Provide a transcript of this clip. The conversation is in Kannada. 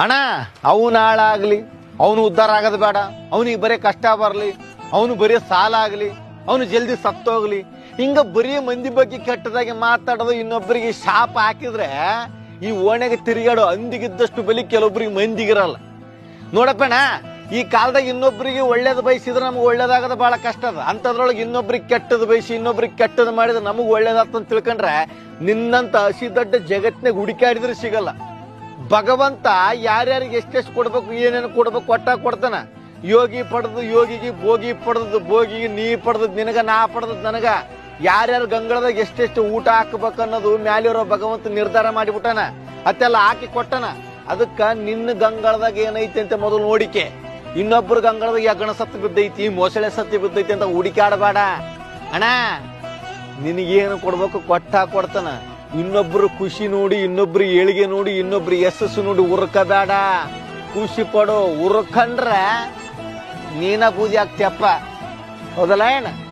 ಅಣ್ಣ ಅವನು ಹಾಳಾಗ್ಲಿ, ಅವನು ಉದ್ಧಾರ ಆಗೋದು ಬೇಡ, ಅವನಿಗೆ ಬರೀ ಕಷ್ಟ ಬರಲಿ, ಅವನು ಬರೀ ಸಾಲ ಆಗಲಿ, ಅವನು ಜಲ್ದಿ ಸತ್ತೋಗ್ಲಿ, ಹಿಂಗ ಬರೀ ಮಂದಿ ಬಗ್ಗೆ ಕೆಟ್ಟದಾಗಿ ಮಾತಾಡೋದು, ಇನ್ನೊಬ್ಬರಿಗೆ ಶಾಪ ಹಾಕಿದ್ರೆ ಈ ಓಣೆಗೆ ತಿರುಗಾಡೋ ಅಂದಿಗಿದ್ದಷ್ಟು ಬಲಿ ಕೆಲವೊಬ್ರಿಗೆ ಮಂದಿಗಿರಲ್ಲ. ನೋಡಪ್ಪಣ್ಣ, ಈ ಕಾಲದಾಗ ಇನ್ನೊಬ್ಬರಿಗೆ ಒಳ್ಳೇದು ಬಯಸಿದ್ರೆ ನಮ್ಗೆ ಒಳ್ಳೇದಾಗದ ಬಹಳ ಕಷ್ಟ ಅದ. ಅಂತದ್ರೊಳಗೆ ಇನ್ನೊಬ್ರಿಗೆ ಕೆಟ್ಟದ್ ಬಯಸಿ ಇನ್ನೊಬ್ರಿಗೆ ಕೆಟ್ಟದ್ ಮಾಡಿದ್ರೆ ನಮಗ್ ಒಳ್ಳೇದಾಗ್ತಂತ ತಿಳ್ಕೊಂಡ್ರೆ ನಿನ್ನಂತ ಹಸಿ ದೊಡ್ಡ ಜಗತ್ನಾಗ ಹುಡುಕಾಡಿದ್ರೆ ಸಿಗಲ್ಲ. ಭಗವಂತ ಯಾರ್ಯಾರಿಗೆ ಎಷ್ಟೆಷ್ಟು ಕೊಡ್ಬೇಕು, ಏನೇನು ಕೊಡ್ಬೇಕು ಕೊಡ್ತಾನ. ಯೋಗಿ ಪಡೆದು ಯೋಗಿಗೆ, ಭೋಗಿ ಪಡೆದದ್ದು ಭೋಗಿಗೆ, ನೀ ಪಡೆದದ್ ನಿನಗ, ನಾ ಪಡೆದದ್ ನನಗ. ಯಾರ್ಯಾರು ಗಂಗಳದಾಗ ಎಷ್ಟೆಷ್ಟು ಊಟ ಹಾಕ್ಬೇಕು ಅನ್ನೋದು ಮ್ಯಾಲಿರೋ ಭಗವಂತ ನಿರ್ಧಾರ ಮಾಡಿಬಿಟ್ಟಾನ. ಅತ್ತೆಲ್ಲ ಹಾಕಿ ಕೊಟ್ಟನ. ಅದಕ್ಕ ನಿನ್ನ ಗಂಗಳದಾಗ ಏನೈತಿ ಅಂತ ಮೊದಲು ನೋಡಿಕೆ. ಇನ್ನೊಬ್ರು ಗಂಗಳದಾಗ ಯಗಣ ಸತ್ತು ಬಿದ್ದೈತಿ, ಮೊಸಳೆ ಸತ್ತು ಬಿದ್ದೈತಿ ಅಂತ ಹುಡುಕಾಡಬೇಡ ಅಣ್ಣ. ನಿನಗೇನು ಕೊಡ್ಬೇಕು ಕೊಡ್ತಾನ. ಇನ್ನೊಬ್ರು ಖುಷಿ ನೋಡಿ, ಇನ್ನೊಬ್ರು ಏಳಿಗೆ ನೋಡಿ, ಇನ್ನೊಬ್ರು ಯಶಸ್ಸು ನೋಡಿ ಉರ್ಕಬೇಡ. ಖುಷಿ ಪಡೋ. ಉರ್ಕಂಡ್ರೆ ನೀನ ಬೂದಿ ಆಗ್ತಿಯಪ್ಪ. ಹೌದಲ್ಲ ಏನ?